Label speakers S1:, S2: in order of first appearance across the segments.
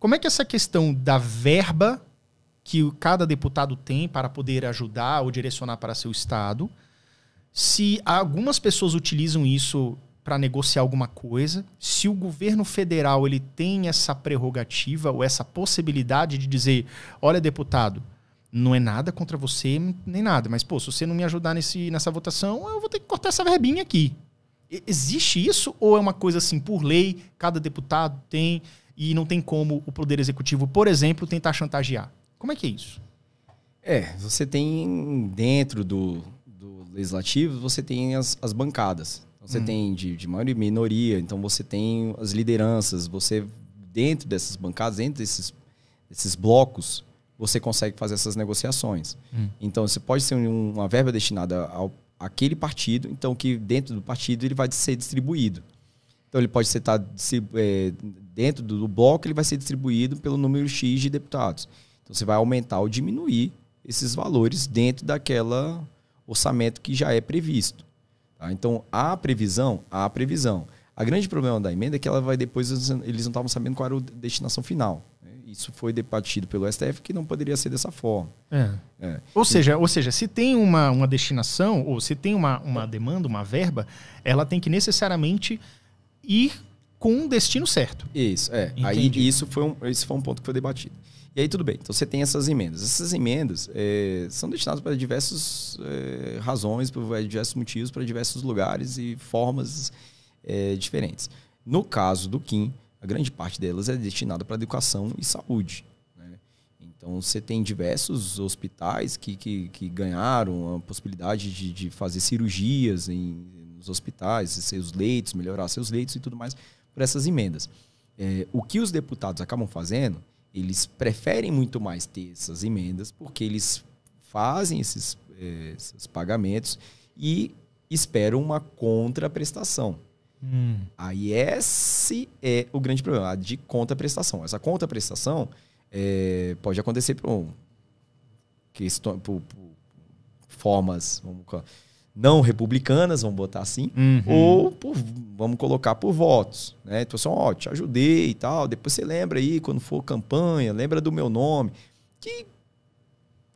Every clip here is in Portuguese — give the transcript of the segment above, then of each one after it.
S1: como é que essa questão da verba que cada deputado tem para poder ajudar ou direcionar para seu estado, se algumas pessoas utilizam isso para negociar alguma coisa, se o governo federal ele tem essa prerrogativa ou essa possibilidade de dizer, olha, deputado, não é nada contra você, nem nada, mas, pô, se você não me ajudar nessa votação, eu vou ter que cortar essa verbinha aqui. Existe isso ou é uma coisa assim, por lei, cada deputado tem e não tem como o Poder Executivo, por exemplo, tentar chantagear? Como é que é isso?
S2: Você tem dentro do legislativo, você tem as bancadas. Então, você tem de maioria e minoria, então você tem as lideranças, você dentro dessas bancadas, dentro desses blocos, você consegue fazer essas negociações. Então, você pode ser uma verba destinada àquele partido, então que dentro do partido ele vai ser distribuído. Então, ele pode ser dentro do bloco, ele vai ser distribuído pelo número X de deputados. Então, você vai aumentar ou diminuir esses valores dentro daquela orçamento que já é previsto. Tá? Então, há previsão. A grande problema da emenda é que ela vai depois, eles não estavam sabendo qual era a destinação final. Isso foi debatido pelo STF, que não poderia ser dessa forma. Ou seja, se tem uma destinação, ou se tem uma demanda, uma verba, ela tem que necessariamente ir com um destino certo. Isso, Aí esse foi um ponto que foi debatido. E aí tudo bem, então você tem essas emendas. Essas emendas são destinadas para diversas razões, por diversos motivos, para diversos lugares e formas diferentes. No caso do Kim, a grande parte delas é destinada para educação e saúde. Né? Então você tem diversos hospitais que ganharam a possibilidade de fazer cirurgias nos hospitais, seus leitos, melhorar seus leitos e tudo mais, por essas emendas. O que os deputados acabam fazendo, eles preferem muito mais ter essas emendas porque eles fazem esses pagamentos e esperam uma contraprestação. Aí esse é o grande problema, a de contraprestação. Essa contraprestação pode acontecer por formas não republicanas, vamos botar assim, ou vamos colocar por votos. Né? Então, assim, te ajudei e tal, depois você lembra aí, quando for campanha, lembra do meu nome, que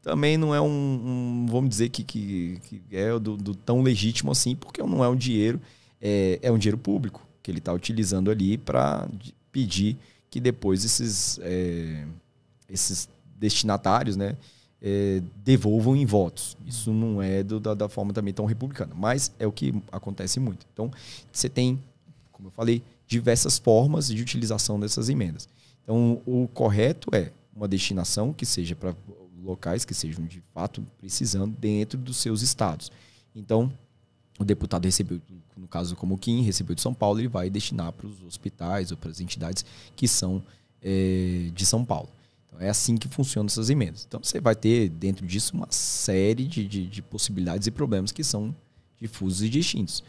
S2: também não é vamos dizer que é do tão legítimo assim, porque não é um dinheiro, é um dinheiro público que ele está utilizando ali para pedir que depois esses destinatários, né, devolvam em votos. Isso não é da forma também tão republicana, mas é o que acontece muito. Então, você tem, como eu falei, diversas formas de utilização dessas emendas. Então, o correto é uma destinação que seja para locais que sejam de fato precisando dentro dos seus estados. Então, o deputado recebeu, no caso como o Kim, recebeu de São Paulo, ele vai destinar para os hospitais ou para as entidades que são de São Paulo. Então, é assim que funcionam essas emendas. Então, você vai ter dentro disso uma série de possibilidades e problemas que são difusos e distintos.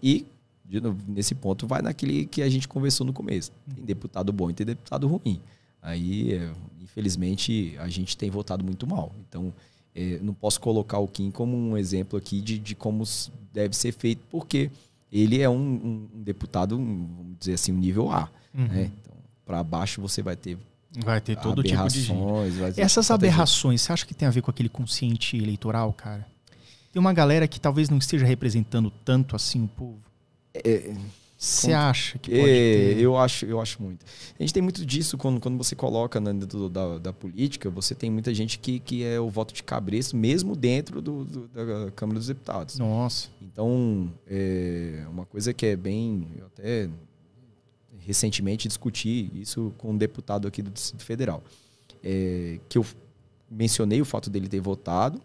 S2: E, de novo, nesse ponto, vai naquele que a gente conversou no começo. Tem deputado bom e tem deputado ruim. Aí, infelizmente, a gente tem votado muito mal. Então, não posso colocar o Kim como um exemplo aqui de como deve ser feito, porque ele é um deputado, vamos dizer assim, um nível A. Né? Então, para baixo você vai ter
S1: todo tipo de gente. Essas aberrações, você acha que tem a ver com aquele consciente eleitoral, cara? Tem uma galera que talvez não esteja representando tanto assim o povo? Você acha que pode ter?
S2: Eu acho muito. A gente tem muito disso quando você coloca dentro da política, você tem muita gente que é o voto de cabresto, mesmo dentro da Câmara dos Deputados.
S1: Nossa.
S2: Então, uma coisa que é bem... Eu até recentemente discuti isso com um deputado aqui do Distrito Federal, que eu mencionei o fato dele ter votado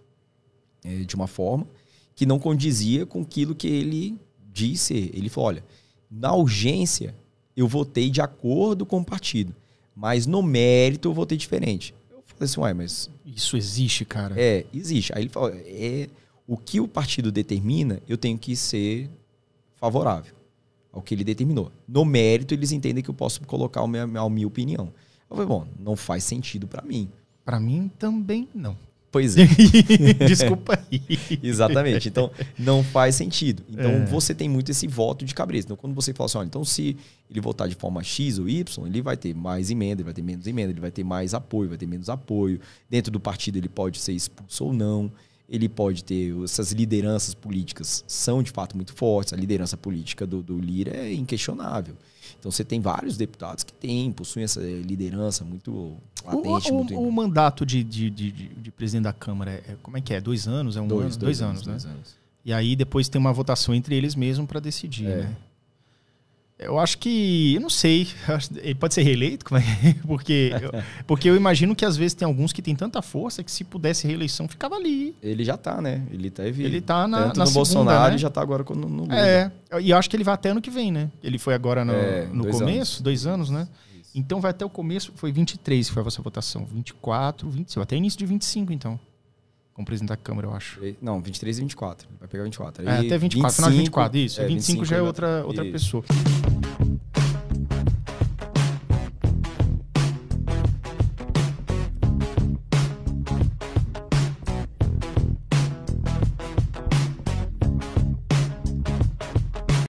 S2: de uma forma que não condizia com aquilo que ele disse. Ele falou, olha, na urgência eu votei de acordo com o partido, mas no mérito eu votei diferente. Eu falei assim, mas...
S1: Isso existe, cara?
S2: Existe. Aí ele falou, o que o partido determina, eu tenho que ser favorável ao que ele determinou. No mérito, eles entendem que eu posso colocar a minha opinião. Eu falei, bom, não faz sentido para mim.
S1: Para mim também não.
S2: Pois é.
S1: Desculpa aí.
S2: Exatamente. Então, não faz sentido. Então, você tem muito esse voto de cabresto. Então, quando você fala assim, olha, então se ele votar de forma X ou Y, ele vai ter mais emenda, ele vai ter menos emenda, ele vai ter mais apoio, vai ter menos apoio. Dentro do partido, ele pode ser expulso ou não. Ele pode ter... Essas lideranças políticas são, de fato, muito fortes. A liderança política do Lira é inquestionável. Então, você tem vários deputados que possuem essa liderança muito latente.
S1: O mandato de presidente da Câmara, como é que é? 2 anos? É um ano? 2 anos, né?
S2: 2 anos.
S1: E aí depois tem uma votação entre eles mesmos para decidir, né? Eu acho que... Eu não sei. Ele pode ser reeleito? Como é? Porque eu imagino que às vezes tem alguns que têm tanta força que se pudesse reeleição ficava ali.
S2: Ele já tá, né? Ele tá
S1: na
S2: no Bolsonaro, né? E já tá agora no Lula.
S1: E eu acho que ele vai até ano que vem, né? Ele foi agora no
S2: 2
S1: começo,
S2: anos.
S1: 2 anos, né?
S2: Isso.
S1: Então vai até o começo, foi 23 que foi a vossa votação. 24, 25, até início de 25, então. Como presidente da Câmara, eu acho.
S2: Não, 23 e 24. Vai pegar 24. Aí
S1: até 24, final de 24, isso. 25 já é
S2: vai...
S1: outra pessoa.